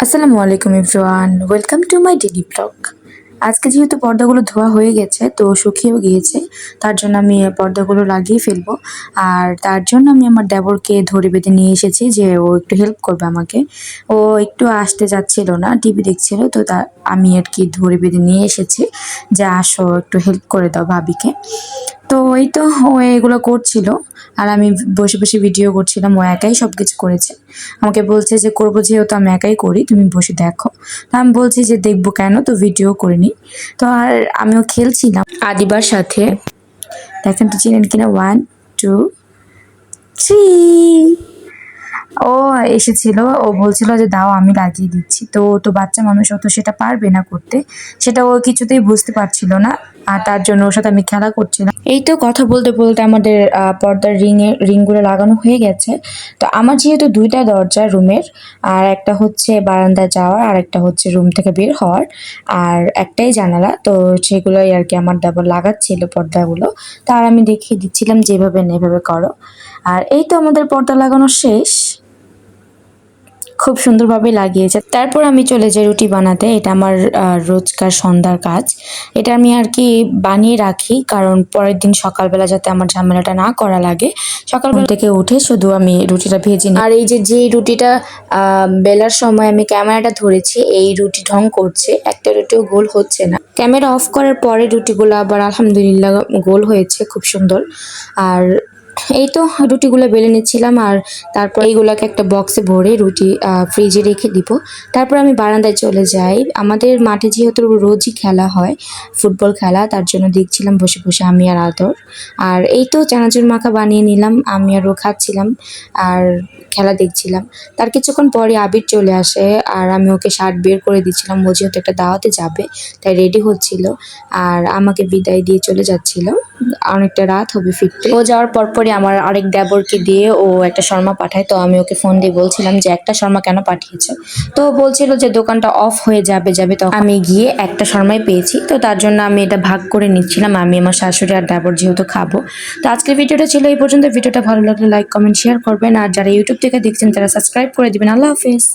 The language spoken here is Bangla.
আসসালামু আলাইকুম everyone, welcome to my daily blog. আজকে যেহেতু পর্দাগুলো ধোয়া হয়ে গেছে, তো শুকিয়েও গিয়েছে, তার জন্য আমি পর্দাগুলো লাগিয়ে ফেলবো। আর তার জন্য আমি আমার দেবরকে ধরে বেঁধে নিয়ে এসেছি যে ও একটু হেল্প করবে আমাকে। ও একটু আসতে যাচ্ছিল না, টিভি দেখছিল, তো তা আমি আর কি ধরে বেঁধে নিয়ে এসেছি যে আসো একটু হেল্প করে দাও ভাবিকে। তো এই তো ও এগুলো করছিল আর আমি বসে বসে ভিডিও করছিলাম। ও একাই সব কিছু করেছে, আমাকে বলছে যে করবো, যেহেতু আমি একাই করি তুমি বসে দেখো। তো আমি বলছি যে দেখবো কেন, তো ভিডিও করিনি। তো আর আমিও খেলছিলাম আদিবার সাথে। দেখেন তো চিনেন কিনা, 1 2 3। ও এসেছিল, ও বলছিল যে দাও আমি লাগিয়ে দিচ্ছি। তো ও তো বাচ্চা মানুষ, ও তো সেটা পারবে না করতে, সেটা ও কিছুতেই বুঝতে পারছিল না। আর তার জন্য ওর সাথে আমি খেলা করছিলাম। এই তো কথা বলতে বলতে আমাদের পর্দার রিংগুলো লাগানো হয়ে গেছে। তো আমার যেহেতু দুইটা দরজা রুমের, আর একটা হচ্ছে বারান্দা যাওয়ার, আর একটা হচ্ছে রুম থেকে বের হওয়ার, আর একটাই জানালা, তো সেগুলোই আর কি আমার দেবর লাগাচ্ছিল পর্দাগুলো। তার আমি দেখিয়ে দিচ্ছিলাম যে এভাবে না এভাবে করো। আর এই তো আমাদের পর্দা লাগানো শেষ, খুব সুন্দরভাবে লাগিয়েছে। তারপর আমি চলে যাই রুটি বানাতে। এটা আমার রোজকার সন্ধ্যার কাজ। এটা আমি আর কি বানিয়ে রাখি, কারণ পরের দিন সকালবেলা যাতে আমার ঝামেলাটা না করা লাগে। সকালবেলা থেকে উঠে শুধু আমি রুটিটা ভেজে নিই। আর এই যে রুটিটা বেলার সময় আমি ক্যামেরাটা ধরেছি, এই রুটি ঢং করছে, একটা রুটিও গোল হচ্ছে না। ক্যামেরা অফ করার পরে রুটিগুলো আবার আলহামদুলিল্লাহ গোল হয়েছে, খুব সুন্দর। আর এই তো রুটিগুলো বেলে নিচ্ছিলাম, আর তারপর এইগুলাকে একটা বক্সে ভরে রুটি ফ্রিজে রেখে দিব। তারপর আমি বারান্দায় চলে যাই। আমাদের মাঠে যেহেতু রোজই খেলা হয়, ফুটবল খেলা, তার জন্য দেখছিলাম বসে বসে আমি আর আদর। আর এই তো চানাচুর মাখা বানিয়ে নিলাম, আমি আর ও খাচ্ছিলাম আর খেলা দেখছিলাম। তার কিছুক্ষণ পরে আবির চলে আসে, আর আমি ওকে শার্ট বের করে দিচ্ছিলাম। ও যেহেতু একটা দাওয়াতে যাবে, তাই রেডি হচ্ছিল আর আমাকে বিদায় দিয়ে চলে যাচ্ছিল। অনেকটা রাত হবে ফিরতে। ও যাওয়ার পরপরই আমার আরেক দেবরকে দিয়ে ও একটা শর্মা পাঠায়। তো আমি ওকে ফোন দিয়ে বলছিলাম যে একটা শর্মা কেন পাঠিয়েছো, তো ও বলছিল যে দোকানটা অফ হয়ে যাবে। তো আমি গিয়ে একটা শর্মাই পেয়েছি, তো তার জন্য আমি এটা ভাগ করে নিচ্ছিলাম, আমি আমার শাশুড়ি আর দেবর যেহেতু খাবো। তো আজকের ভিডিওটা ছিল এই পর্যন্ত। ভিডিওটা ভালো লাগলে লাইক কমেন্ট শেয়ার করবেন, আর যারা ইউটিউব থেকে দেখছেন তারা সাবস্ক্রাইব করে দিবেন। আল্লাহ হাফেজ।